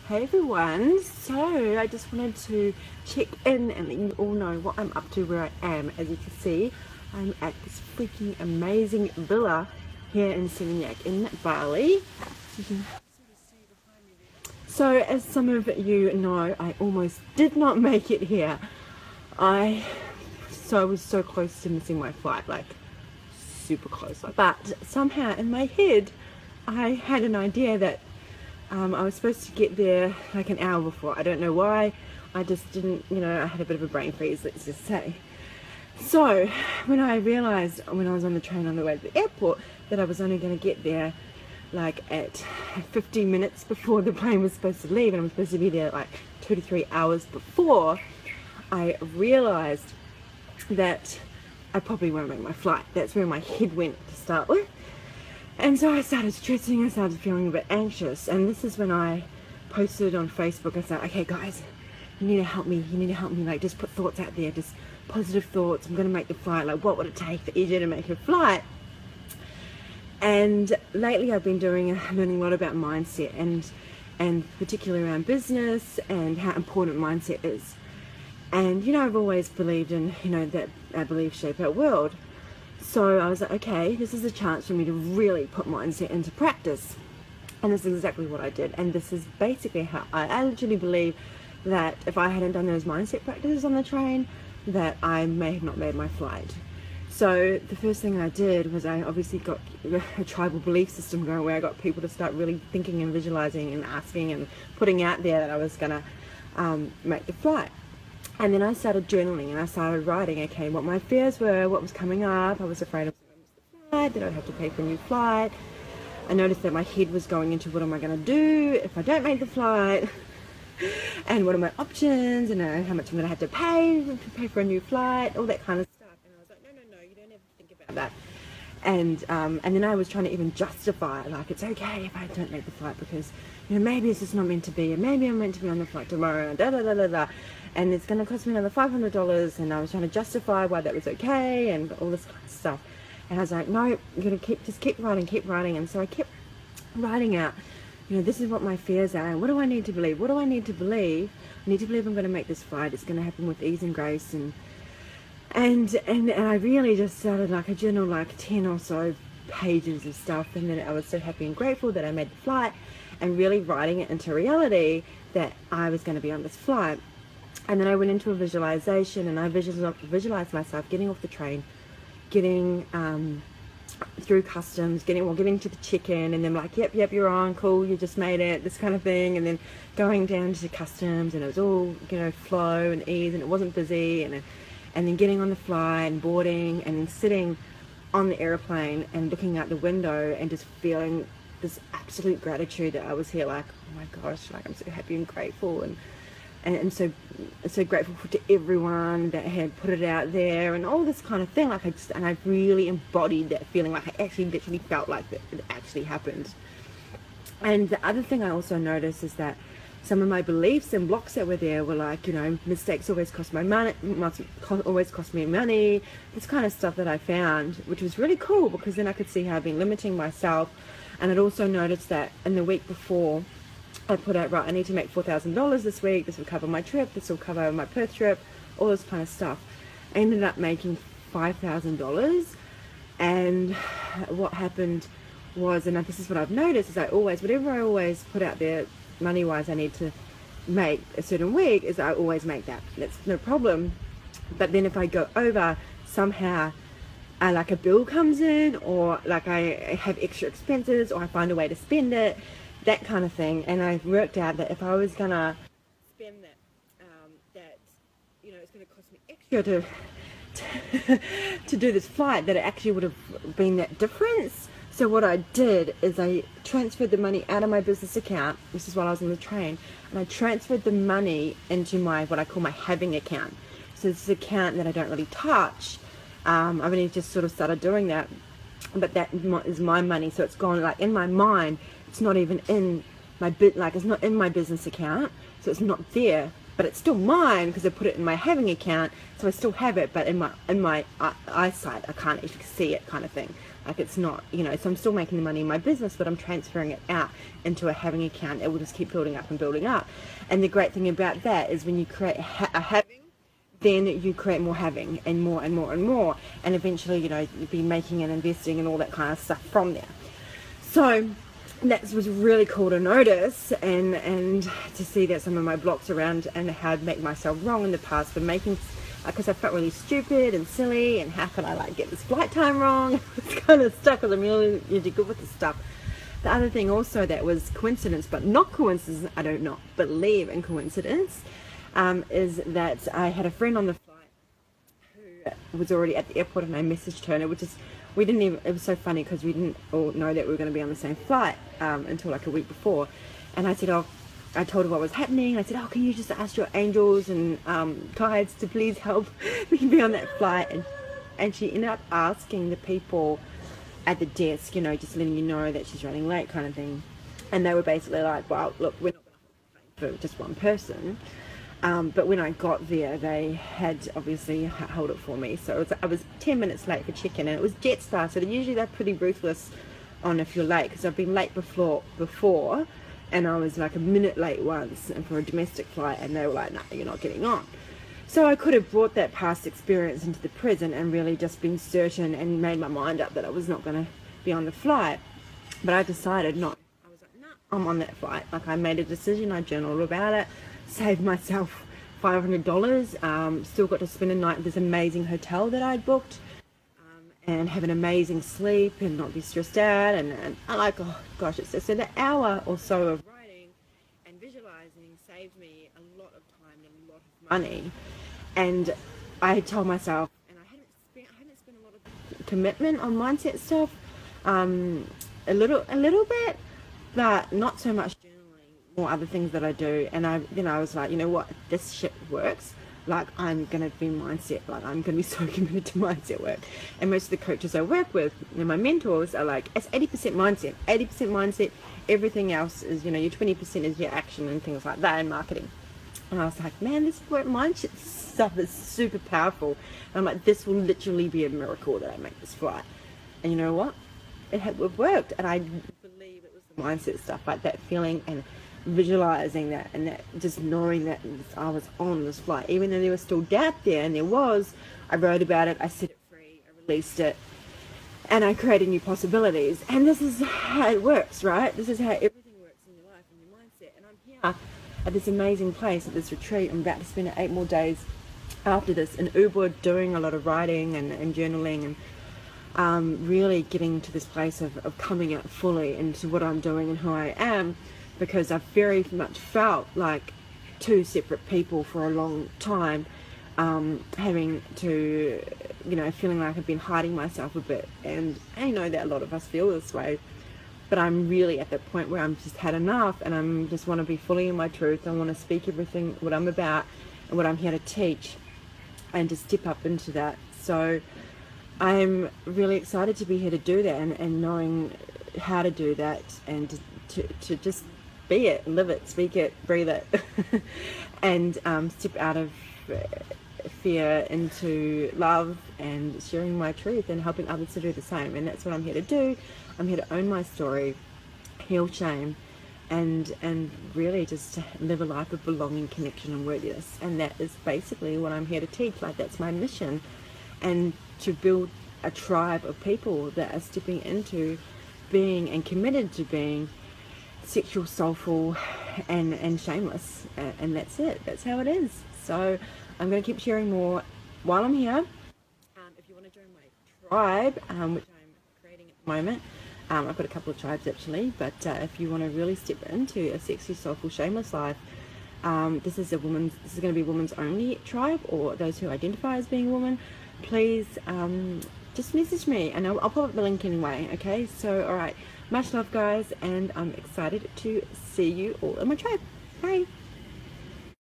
Hey everyone, so I just wanted to check in and let you all know what I'm up to, where I am. As you can see, I'm at this freaking amazing villa here in Seminyak in Bali. So as some of you know, I almost did not make it here. I was so close to missing my flight, like super close. But somehow in my head, I had an idea that I was supposed to get there like an hour before. I don't know why. I just didn't, I had a bit of a brain freeze, let's just say. So when I realized when I was on the train on the way to the airport that I was only going to get there like at 15 minutes before the plane was supposed to leave, and I was supposed to be there like 2 to 3 hours before, I realized that I probably won't make my flight. That's where my head went to start with. And so I started stressing, I started feeling a bit anxious, and this is when I posted on Facebook. I said, okay guys, you need to help me, like just put thoughts out there, just positive thoughts. I'm going to make the flight, like what would it take for EJ to make her flight? And lately I've been learning a lot about mindset, and particularly around business and how important mindset is. And I've always believed in, that our beliefs shape our world. So I was like, okay, this is a chance for me to really put mindset into practice. And this is exactly what I did. And this is basically how I actually believe that if I hadn't done those mindset practices on the train, that I may have not made my flight. So the first thing I did was I obviously got a tribal belief system going, where I got people to start really thinking and visualizing and asking and putting out there that I was going to make the flight. And then I started journaling, and I started writing, okay, what my fears were, what was coming up. I was afraid of the flight, that I'd have to pay for a new flight. I noticed that my head was going into what am I going to do if I don't make the flight, and what are my options, and how much I'm going to have to pay for a new flight, all that kind of stuff. And I was like, no, you don't have to think about that. And then I was trying to even justify, like, it's okay if I don't make the flight because, maybe it's just not meant to be, and maybe I'm meant to be on the flight tomorrow, and and it's going to cost me another $500, and I was trying to justify why that was okay, and all this kind of stuff. And I was like, no, you're going to keep writing, and so I kept writing out, this is what my fears are, and what do I need to believe? What do I need to believe? I need to believe I'm going to make this flight. It's going to happen with ease and grace, and I really just started like a journal, like 10 or so pages of stuff, and then I was so happy and grateful that I made the flight, and really writing it into reality that I was going to be on this flight. And then I went into a visualization, and I visualized myself getting off the train, getting through customs, getting to the check-in, and then like, yep, you're on, cool, you just made it, this kind of thing, and then going down to customs, and it was all flow and ease, and it wasn't busy, and then getting on the flight and boarding, and then sitting on the airplane and looking out the window and just feeling this absolute gratitude that I was here, like, oh my gosh, like I'm so happy and grateful, and so grateful to everyone that had put it out there, and all this kind of thing. Like I really embodied that feeling, like I actually literally felt like that it actually happened. And the other thing I also noticed is that some of my beliefs and blocks that were there were like, mistakes always cost me money, this kind of stuff that I found, which was really cool, because then I could see how I've been limiting myself. And I'd also noticed that in the week before, I put out, right, I need to make $4,000 this week, this will cover my trip, this will cover my Perth trip, all this kind of stuff. I ended up making $5,000, and what happened was, and this is what I've noticed, is whatever I always put out there money-wise I need to make a certain week, is I always make that. That's no problem. But then if I go over, somehow like a bill comes in, or like I have extra expenses, or I find a way to spend it, that kind of thing. And I worked out that if I was gonna spend that, it's gonna cost me extra to do this flight, that it actually would have been that difference. So what I did is I transferred the money out of my business account. This is while I was on the train, and I transferred the money into my, what I call my having account. So this is an account that I don't really touch. I've only just sort of started doing that, but that is my money. So it's gone, like, in my mind, it's not even in my it's not in my business account, so it's not there. but it's still mine because I put it in my having account, so I still have it, but in my eyesight I can't actually see it, kind of thing. Like, it's not, you know, so I'm still making the money in my business, but I'm transferring it out into a having account. It will just keep building up and building up. And the great thing about that is when you create a having, then you create more having, and more and more and more, and eventually, you know, you'll be making and investing and all that kind of stuff from there. So that was really cool to notice, and to see that some of my blocks around and how I'd make myself wrong in the past for making, because I felt really stupid and silly, and how could I like get this flight time wrong? It's kind of stuck because I'm really good with this stuff. The other thing also that was coincidence, but not coincidence, I do not believe in coincidence, is that I had a friend on the flight who was already at the airport, and I messaged her, and we didn't even, it was so funny because we didn't all know that we were going to be on the same flight until like a week before. And I said, I told her what was happening. I said, oh, can you just ask your angels and guides to please help me be on that flight? And she ended up asking the people at the desk, you know, just letting you know that she's running late, kind of thing. And they were basically like, well, look, we're not going to hold it for just one person. But when I got there, they had obviously held it for me. So I was 10 minutes late for check-in, and it was Jetstar, so usually they're pretty ruthless on if you're late, because I've been late before, and I was like a minute late once, and for a domestic flight, and they were like, no, you're not getting on. So I could have brought that past experience into the present and really just been certain and made my mind up that I was not going to be on the flight. But I decided not. I was like, no, I'm on that flight. Like, I made a decision, I journaled about it, saved myself $500, still got to spend a night at this amazing hotel that I'd booked, and have an amazing sleep and not be stressed out, and I like, oh gosh, it's just an hour or so of writing and visualizing saved me a lot of time and a lot of money. And I had told myself, and I hadn't spent a lot of commitment on mindset stuff, a little bit, but not so much journaling, more other things that I do. And I was like, you know what, this shit works. Like, I'm going to be mindset, like, I'm going to be so committed to mindset work. And most of the coaches I work with, and my mentors, are like, it's 80% mindset, everything else is, you know, your 20% is your action and things like that, and marketing. And I was like, man, this work mindset stuff is super powerful. And I'm like, this will literally be a miracle that I make this flight. And you know what? It worked. And I believe it was the mindset stuff, like that feeling and visualizing that, and that just knowing that I was on this flight, even though there was still doubt there, and there was. I wrote about it, I set it free, I released it, and I created new possibilities. And this is how it works, right? This is how everything works in your life and your mindset. And I'm here at this amazing place, at this retreat. I'm about to spend 8 more days after this in Ubud, doing a lot of writing and journaling, and really getting to this place of coming out fully into what I'm doing and who I am. Because I've very much felt like two separate people for a long time, having to, you know, feeling like I've been hiding myself a bit. And I know that a lot of us feel this way, but I'm really at that point where I'm just had enough, and I'm just want to be fully in my truth. I want to speak everything, what I'm about and what I'm here to teach, and to step up into that. So I'm really excited to be here to do that, and knowing how to do that, and to just be it, live it, speak it, breathe it, and step out of fear into love, and sharing my truth and helping others to do the same. And that's what I'm here to do. I'm here to own my story, heal shame, and really just to live a life of belonging, connection, and worthiness. And that is basically what I'm here to teach. Like, that's my mission, and to build a tribe of people that are stepping into being and committed to being sexual, soulful, and shameless. And that's it. That's how it is. So I'm going to keep sharing more while I'm here. If you want to join my tribe, which I'm creating at the moment, I've got a couple of tribes actually, but if you want to really step into a sexy, soulful, shameless life, this is going to be a women's only tribe, or those who identify as being a woman. Please just message me, and I'll pop up the link anyway. Okay, so all right, much love guys, and I'm excited to see you all in my tribe. Bye.